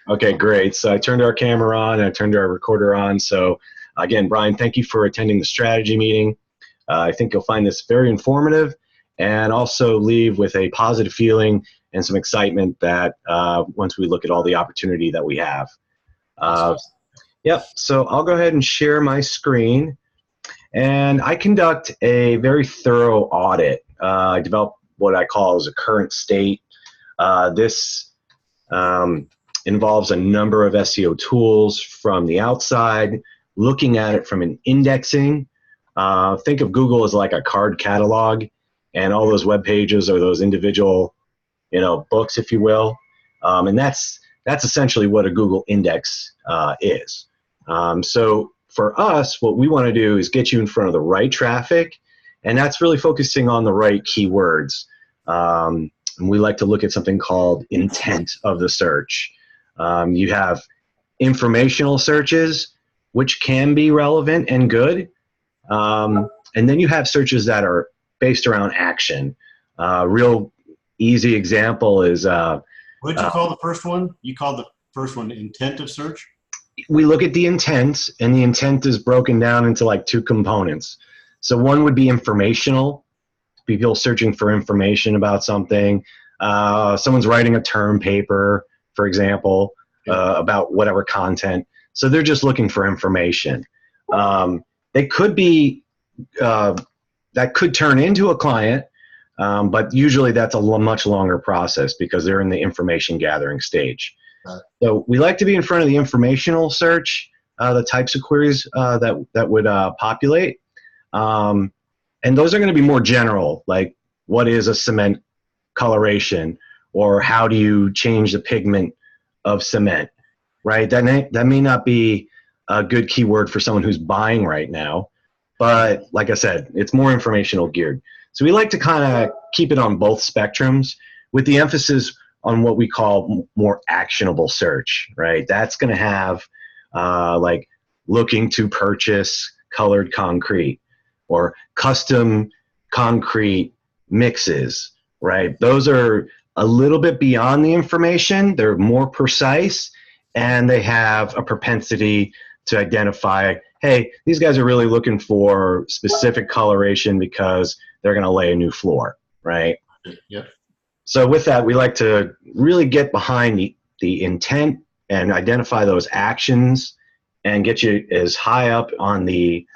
Okay, great. So I turned our camera on, I turned our recorder on. So again, Brian, thank you for attending the strategy meeting. I think you'll find this very informative and also leave with a positive feeling and some excitement that once we look at all the opportunity that we have. Yep, so I'll go ahead and share my screen. And I conduct a very thorough audit. I develop what I call as a current state. This involves a number of SEO tools from the outside, looking at it from an indexing. Think of Google as like a card catalog, and all those web pages are those individual, books, if you will. And that's essentially what a Google index is. So for us, what we want to do is get you in front of the right traffic, and that's really focusing on the right keywords. And we like to look at something called intent of the search. You have informational searches, which can be relevant and good. And then you have searches that are based around action. Real easy example is... what did you call the first one? You called the first one intent of search? We look at the intent, and the intent is broken down into like two components. So one would be informational, people searching for information about something. Someone's writing a term paper, for example, about whatever content. So they're just looking for information. They could be, that could turn into a client, but usually that's a much longer process because they're in the information gathering stage. So we like to be in front of the informational search, the types of queries that would populate. And those are going to be more general, like what is a cement coloration, or how do you change the pigment of cement, right? That may not be a good keyword for someone who's buying right now, but like I said, it's more informational geared. So we like to kind of keep it on both spectrums with the emphasis on what we call more actionable search, right? That's going to have like looking to purchase colored concrete or custom concrete mixes, right? Those are a little bit beyond the information. They're more precise, and they have a propensity to identify, hey, these guys are really looking for specific coloration because they're going to lay a new floor, right? Yep. So with that, we like to really get behind the intent and identify those actions and get you as high up on the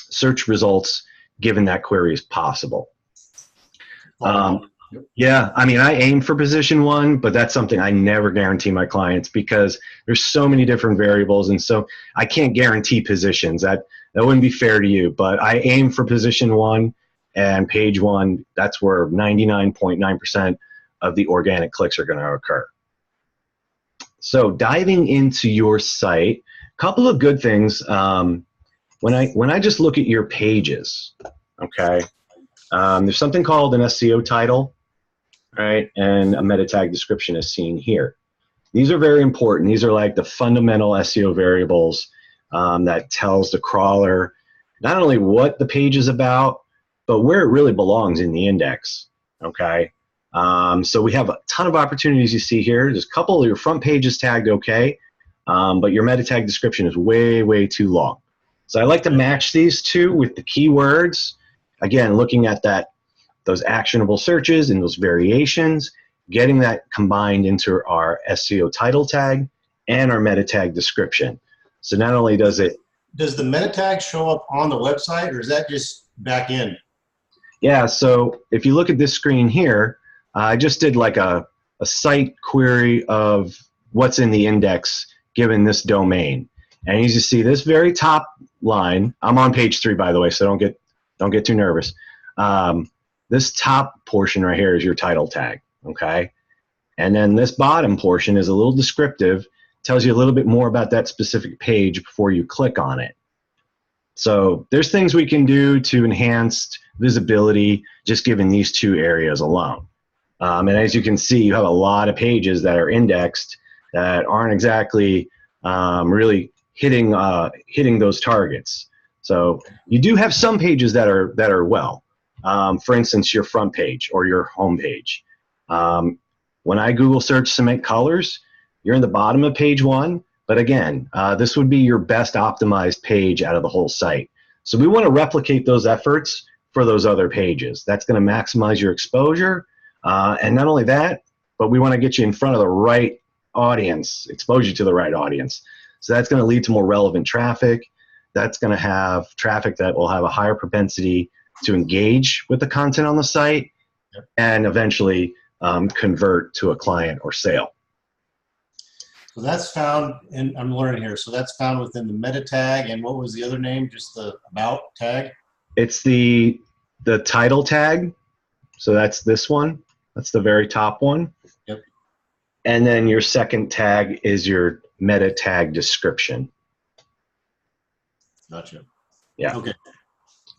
search results given that query as possible. Yeah, I mean, I aim for position 1, but that's something I never guarantee my clients because there's so many different variables, and so I can't guarantee positions. That wouldn't be fair to you, but I aim for position 1 and page 1. That's where 99.9% of the organic clicks are going to occur. So diving into your site, a couple of good things. When I just look at your pages, okay, there's something called an SEO title, right, and a meta tag description as seen here. These are very important. These are like the fundamental SEO variables that tells the crawler not only what the page is about, but where it really belongs in the index, okay? So we have a ton of opportunities you see here. There's a couple of your front pages tagged okay, but your meta tag description is way, way too long. So I like to match these two with the keywords. Again, looking at those actionable searches and those variations, getting that combined into our SEO title tag and our meta tag description. So not only does it... Does the meta tag show up on the website, or is that just back in? Yeah, so if you look at this screen here, I just did like a site query of what's in the index given this domain. And as you see, this very top line, I'm on page 3, by the way, so don't get too nervous. This top portion right here is your title tag, okay? And then this bottom portion is a little descriptive, tells you a little bit more about that specific page before you click on it. So there's things we can do to enhance visibility just given these two areas alone. And as you can see, you have a lot of pages that are indexed that aren't exactly really hitting those targets. So you do have some pages that are well. For instance, your front page or your home page. When I Google search cement colors, you're in the bottom of page 1. But again, this would be your best optimized page out of the whole site. So we want to replicate those efforts for those other pages. That's going to maximize your exposure. And not only that, but we want to get you in front of the right audience, expose you to the right audience. So that's going to lead to more relevant traffic. That's going to have traffic that will have a higher propensity to engage with the content on the site and eventually convert to a client or sale. So that's found, and I'm learning here, so that's found within the meta tag, and what was the other name, just the about tag? It's the title tag. So that's this one. That's the very top one. Yep. And then your second tag is your meta tag description. Gotcha. Yeah. Okay.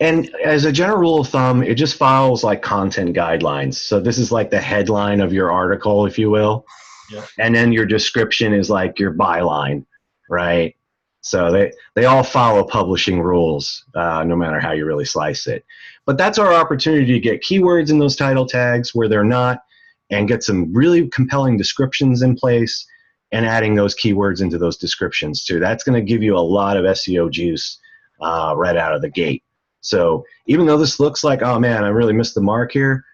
And as a general rule of thumb, it just follows like content guidelines. So this is like the headline of your article, if you will. Yep. And then your description is like your byline, right? So they all follow publishing rules, no matter how you really slice it. But that's our opportunity to get keywords in those title tags where they're not, and get some really compelling descriptions in place, and adding those keywords into those descriptions too. That's going to give you a lot of SEO juice right out of the gate. So even though this looks like, oh man, I really missed the mark here,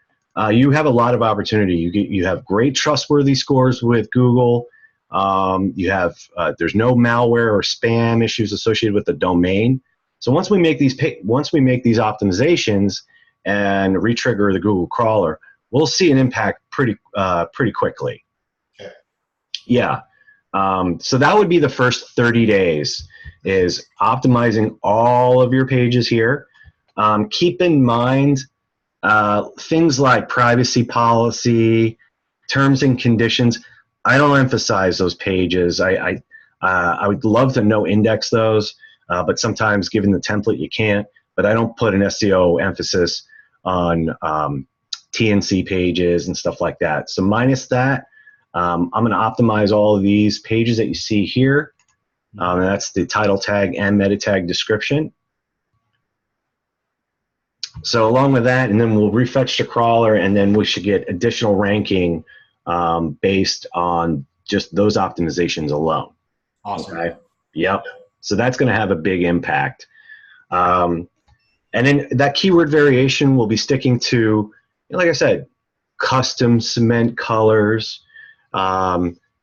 you have a lot of opportunity. You have great trustworthy scores with Google. You have there's no malware or spam issues associated with the domain. So once we make these optimizations and retrigger the Google crawler, we'll see an impact pretty quickly. Okay. Yeah. So that would be the first 30 days is optimizing all of your pages here. Keep in mind things like privacy policy, terms and conditions. I don't emphasize those pages. I would love to no index those, but sometimes given the template you can't. But I don't put an SEO emphasis on TNC pages and stuff like that. So minus that, I'm going to optimize all of these pages that you see here. And that's the title tag and meta tag description. So along with that, and then we'll refetch the crawler, and then we should get additional ranking based on just those optimizations alone. Awesome. Okay? Yep. So that's going to have a big impact. And then that keyword variation will be sticking to, like I said, custom cement colors,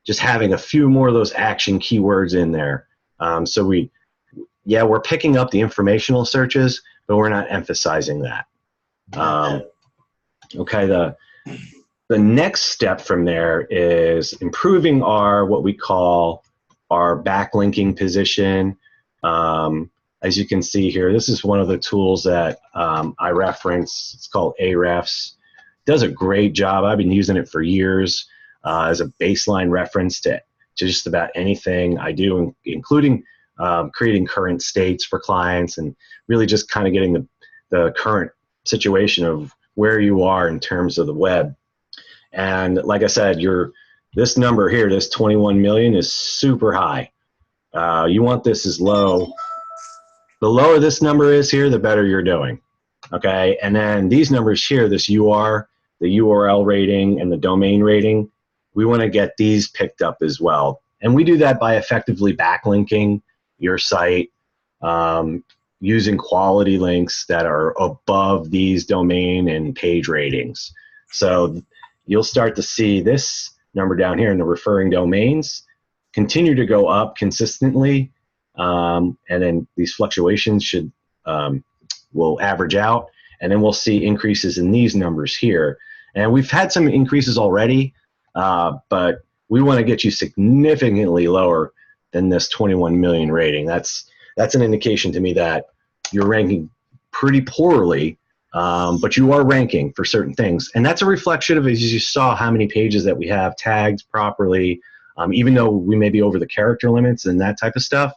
just having a few more of those action keywords in there. So we're picking up the informational searches, but we're not emphasizing that. Okay, the next step from there is improving what we call our backlinking position. As you can see here, this is one of the tools that I reference. It's called Ahrefs. It does a great job. I've been using it for years as a baseline reference to just about anything I do, including creating current states for clients and really just kind of getting the current situation of where you are in terms of the web. And like I said, this number here, this 21 million, is super high. You want this as low. The lower this number is here, the better you're doing. Okay, and then these numbers here, the URL rating and the domain rating, we want to get these picked up as well. And we do that by effectively backlinking your site, using quality links that are above these domain and page ratings. So you'll start to see this number down here in the referring domains continue to go up consistently, and then these fluctuations will average out, and then we'll see increases in these numbers here. And we've had some increases already, but we want to get you significantly lower than this 21 million rating. That's an indication to me that you're ranking pretty poorly, but you are ranking for certain things. And that's a reflection of, as you saw, how many pages that we have tagged properly. Even though we may be over the character limits and that type of stuff,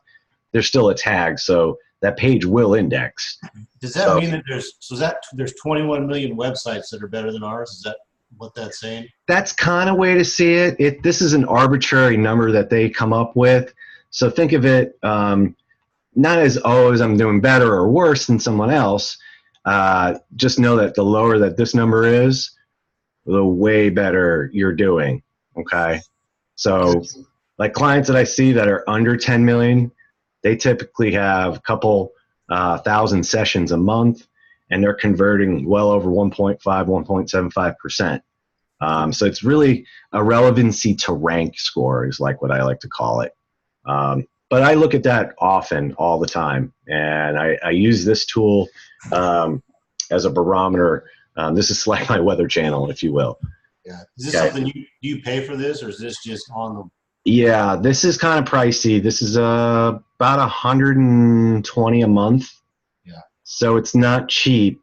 there's still a tag, so that page will index. Does that mean that there's 21 million websites that are better than ours? Is that what that's saying? That's kind of way to see it. This is an arbitrary number that they come up with. So think of it not as, as I'm doing better or worse than someone else. Just know that the lower that this number is, the way better you're doing. Okay. So like clients that I see that are under 10 million, they typically have a couple thousand sessions a month, and they're converting well over 1.5, 1.75%. So it's really a relevancy to rank score is like what I like to call it. But I look at that often, all the time, and I use this tool as a barometer. This is like my weather channel, if you will. Yeah. Is this something do you pay for this, or is this just on the? Yeah, this is kind of pricey. This is about 120 a month. Yeah. So it's not cheap,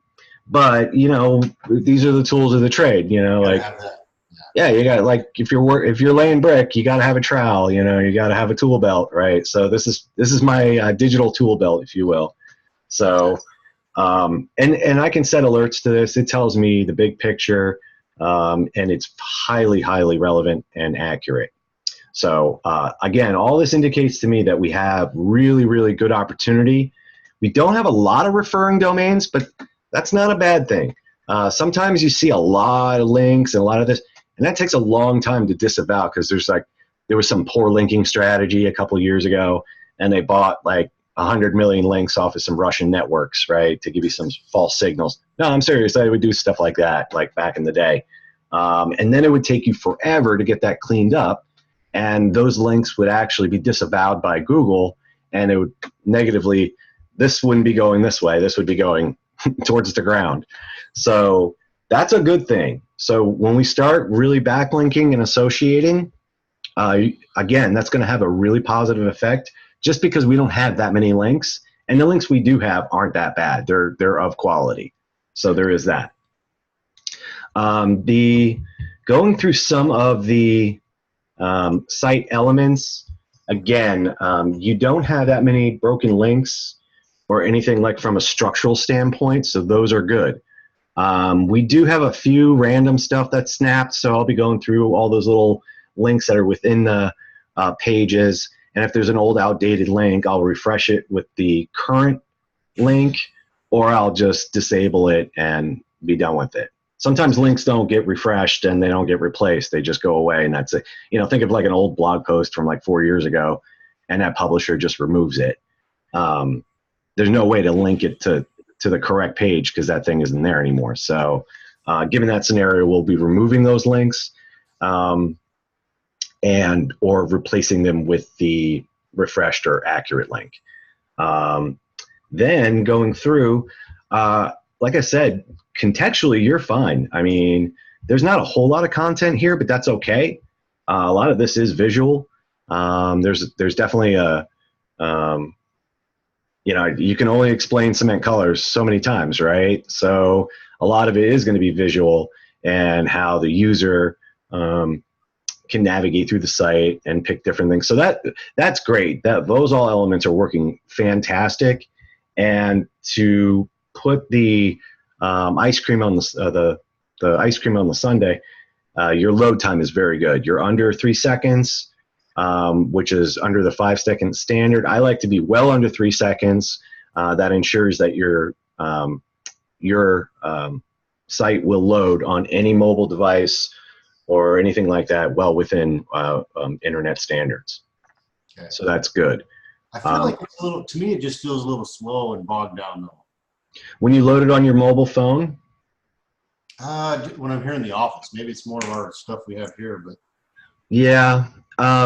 but you know, these are the tools of the trade. You know, like yeah, you got like if you're laying brick, you got to have a trowel. You know, you got to have a tool belt, right? So this is my digital tool belt, if you will. So and I can set alerts to this. It tells me the big picture, and it's highly relevant and accurate. So again, all this indicates to me that we have really good opportunity. We don't have a lot of referring domains, but that's not a bad thing. Sometimes you see a lot of links and a lot of this, and that takes a long time to disavow because there was some poor linking strategy a couple of years ago, and they bought like 100 million links off of some Russian networks, right, to give you some false signals. No, I'm serious. I would do stuff like that, like back in the day. And then it would take you forever to get that cleaned up. And those links would actually be disavowed by Google, and it would negatively, this wouldn't be going this way. This would be going towards the ground. So that's a good thing. So when we start really backlinking and associating, again, that's going to have a really positive effect just because we don't have that many links. And the links we do have aren't that bad. They're of quality. So there is that. Going through some of the site elements, again, you don't have that many broken links or anything like from a structural standpoint, so those are good. We do have a few random stuff that's snapped, so I'll be going through all those little links that are within the pages, and if there's an old outdated link, I'll refresh it with the current link, or I'll just disable it and be done with it. Sometimes links don't get refreshed and they don't get replaced. They just go away, and that's it. You know, think of like an old blog post from like 4 years ago, and that publisher just removes it. There's no way to link it to the correct page because that thing isn't there anymore. So given that scenario, we'll be removing those links and or replacing them with the refreshed or accurate link. Then going through, like I said, contextually, you're fine. I mean, there's not a whole lot of content here, but that's okay. A lot of this is visual. There's definitely a, you know, you can only explain cement colors so many times, right? So a lot of it is going to be visual and how the user can navigate through the site and pick different things. So that's great. Those all elements are working fantastic. And to put the ice cream on the ice cream on the sundae, your load time is very good. You're under 3 seconds, which is under the 5-second standard. I like to be well under 3 seconds. That ensures that your site will load on any mobile device or anything like that well within internet standards. Okay. So that's good. I feel like it's a little, to me, it just feels a little slow and bogged down though. When you load it on your mobile phone? When I'm here in the office, maybe it's more of our stuff we have here, but. Yeah,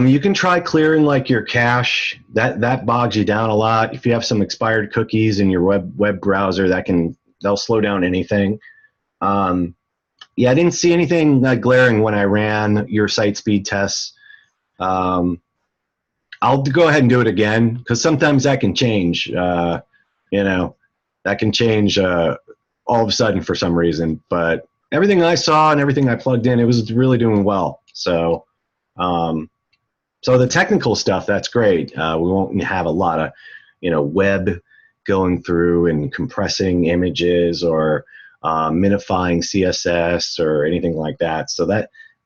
you can try clearing like your cache. That bogs you down a lot. If you have some expired cookies in your web browser, they'll slow down anything. Yeah, I didn't see anything glaring when I ran your site speed tests. I'll go ahead and do it again because sometimes that can change. You know, that can change all of a sudden for some reason. But everything I saw and everything I plugged in, it was really doing well. So, so the technical stuff, that's great. We won't have a lot of, you know, web going through and compressing images or minifying CSS or anything like that. So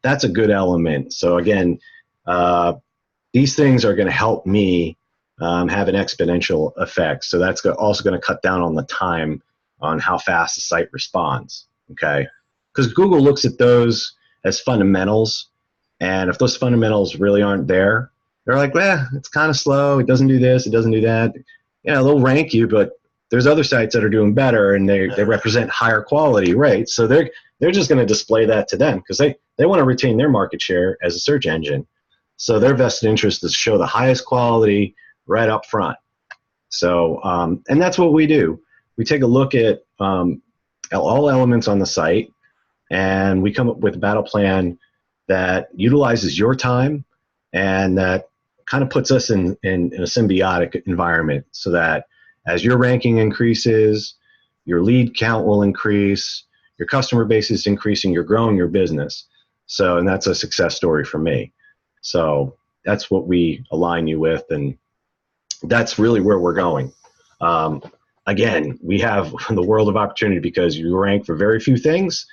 that's a good element. So again, these things are going to help me have an exponential effect. So that's also going to cut down on the time on how fast the site responds. Okay. because Google looks at those as fundamentals. And if those fundamentals really aren't there, they're like, well, it's kind of slow. It doesn't do this. It doesn't do that. They'll rank you, but there's other sites that are doing better and they represent higher quality, right? So they're just going to display that to them because they want to retain their market share as a search engine. So their vested interest is to show the highest quality right up front. So, and that's what we do. We take a look at all elements on the site, and we come up with a battle plan that utilizes your time and that kind of puts us in a symbiotic environment so that as your ranking increases, your lead count will increase, your customer base is increasing, you're growing your business. So, and that's a success story for me. So that's what we align you with, and that's really where we're going. Again, we have the world of opportunity because you rank for very few things.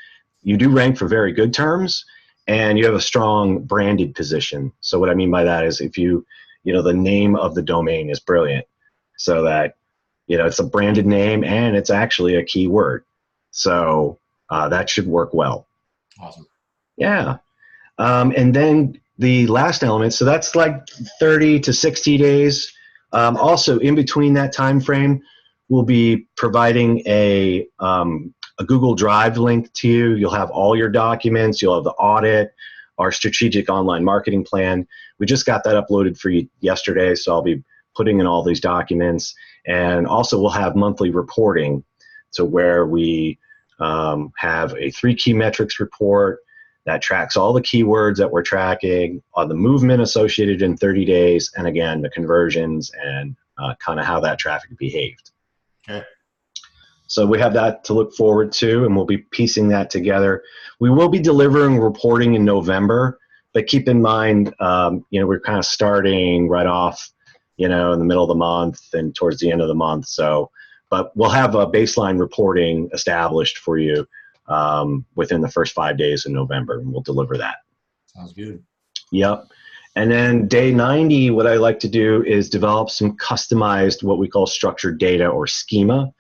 You do rank for very good terms, and you have a strong branded position. So what I mean by that is if the name of the domain is brilliant, so that, it's a branded name and it's actually a keyword. So that should work well. Awesome. Yeah. And then the last element, so that's like 30 to 60 days. Also, in between that time frame, we'll be providing a Google Drive link to you. You'll have all your documents. You'll have the audit, our strategic online marketing plan. We just got that uploaded for you yesterday, so I'll be putting in all these documents. And also, we'll have monthly reporting, to where we have a 3 key metrics report that tracks all the keywords that we're tracking, the movement associated in 30 days, and again, the conversions and kind of how that traffic behaved. Okay. So we have that to look forward to, and we'll be piecing that together. We will be delivering reporting in November, but keep in mind, we're kind of starting right off, in the middle of the month and towards the end of the month. So, but we'll have a baseline reporting established for you within the first 5 days in November, and we'll deliver that. Sounds good. Yep. And then day 90, what I like to do is develop some customized, what we call structured data or schema.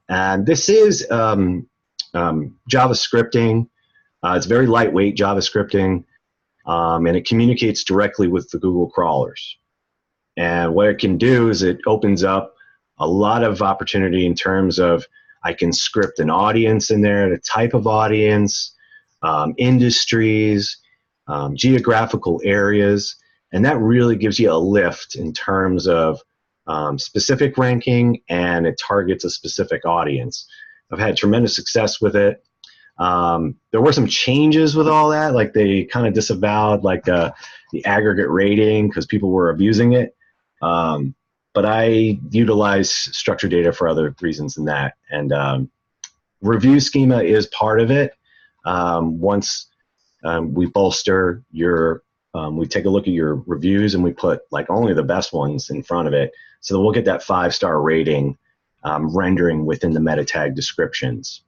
And this is JavaScripting. It's very lightweight JavaScripting, and it communicates directly with the Google crawlers. And what it can do is it opens up a lot of opportunity in terms of I can script an audience in there, the type of audience, industries, geographical areas, and that really gives you a lift in terms of specific ranking, and it targets a specific audience. I've had tremendous success with it. There were some changes with all that, like they kind of disavowed the aggregate rating because people were abusing it. But I utilize structured data for other reasons than that. And review schema is part of it. Once we bolster we take a look at your reviews and we put only the best ones in front of it. So that we'll get that 5-star rating rendering within the meta tag descriptions.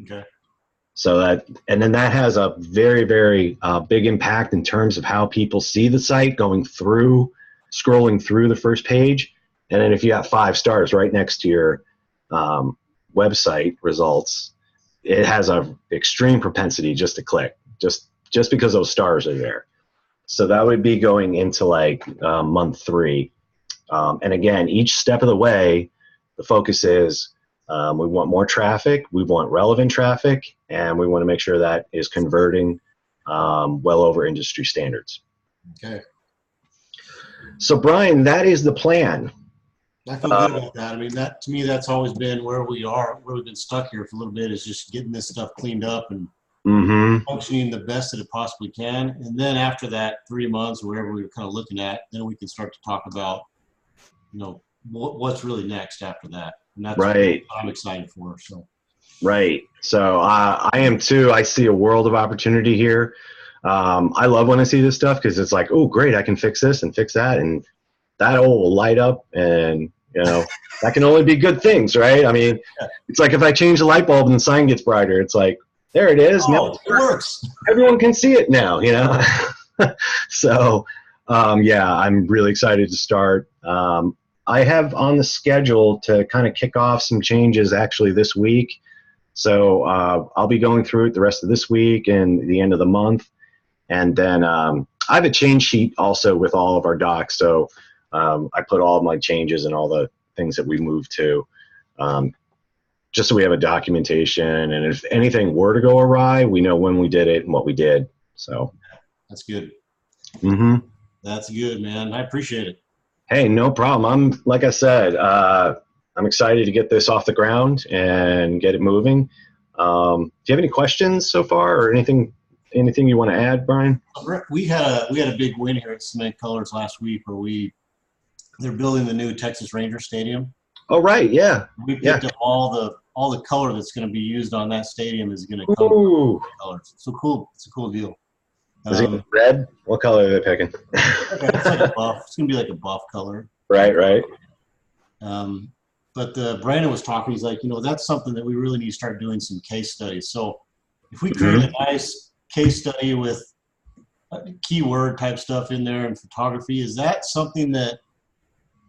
Okay. So and then that has a very, very big impact in terms of how people see the site scrolling through the first page. And then if you have 5 stars right next to your website results, it has an extreme propensity just to click, just because those stars are there. So that would be going into month 3. And again, each step of the way, the focus is we want more traffic, we want relevant traffic, and we want to make sure that is converting well over industry standards. Okay. So Brian, that is the plan. I feel good about that. I mean, to me, that's always been where we've been stuck here for a little bit, is just getting this stuff cleaned up and functioning the best that it possibly can. And then after that 3 months or whatever we were kind of looking at, then we can start to talk about, what's really next after that. And that's right. what I'm excited for. So. Right. So I am too. I see a world of opportunity here. I love when I see this stuff because it's like, oh, great, I can fix this and fix that, and that all will light up, and that can only be good things, right? I mean, it's like if I change the light bulb and the sign gets brighter, it's like, there it is. Oh, now it works. Everyone can see it now, So, I'm really excited to start. I have on the schedule to kind of kick off some changes actually this week. So I'll be going through it the rest of this week and the end of the month. And then I have a change sheet also with all of our docs. So I put all of my changes and all the things that we moved to, just so we have a documentation. And if anything were to go awry, we know when we did it and what we did. So that's good. Mm-hmm. That's good, man. I appreciate it. Hey, no problem. Like I said, I'm excited to get this off the ground and get it moving. Do you have any questions so far, or anything you want to add, Brian? We had a big win here at Cement Colors last week, where they're building the new Texas Ranger Stadium. Oh, right, yeah. We picked up all the color that's going to be used on that stadium is going to come from colors. So cool. It's a cool deal. Is it red? What color are they picking? It's like a buff. It's going to be like a buff color. Right. But Brandon was talking. He's like, that's something that we really need to start doing some case studies. So if we create a nice case study with keyword type stuff in there and photography, is that something that,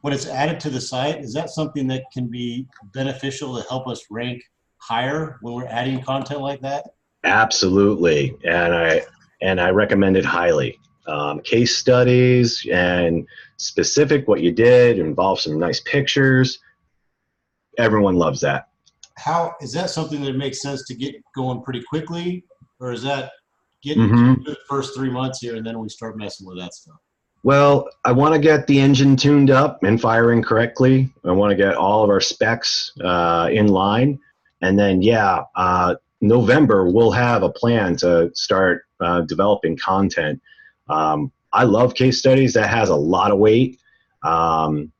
when it's added to the site, is that something that can be beneficial to help us rank higher when we're adding content like that? Absolutely, and I recommend it highly. Case studies and specific what you did, involve some nice pictures. Everyone loves that. How is that something that makes sense to get going pretty quickly, or is that getting through the first 3 months here and then we start messing with that stuff? Well, I want to get the engine tuned up and firing correctly. I want to get all of our specs in line. And then, November, we'll have a plan to start developing content. I love case studies. That has a lot of weight. And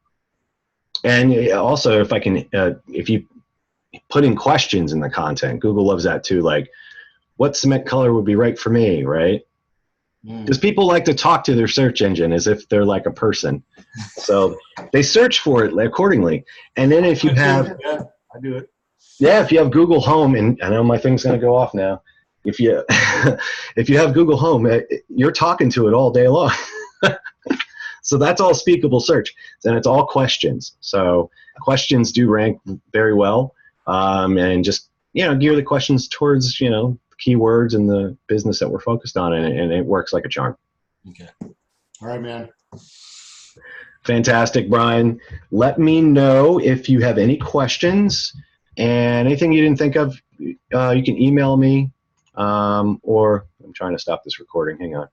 also, if you put in questions in the content, Google loves that too. Like, what cement color would be right for me, right? Because people like to talk to their search engine as if they're like a person. So they search for it accordingly. And then if you have... Yeah, I do it. Yeah, if you have Google Home, and I know my thing's going to go off now. If you have Google Home, you're talking to it all day long. So that's all speakable search. Then it's all questions. So questions do rank very well. And just, gear the questions towards, keywords and the business that we're focused on, and it works like a charm. Okay. All right, man. Fantastic, Brian. Let me know if you have any questions and anything you didn't think of. You can email me, or I'm trying to stop this recording. Hang on.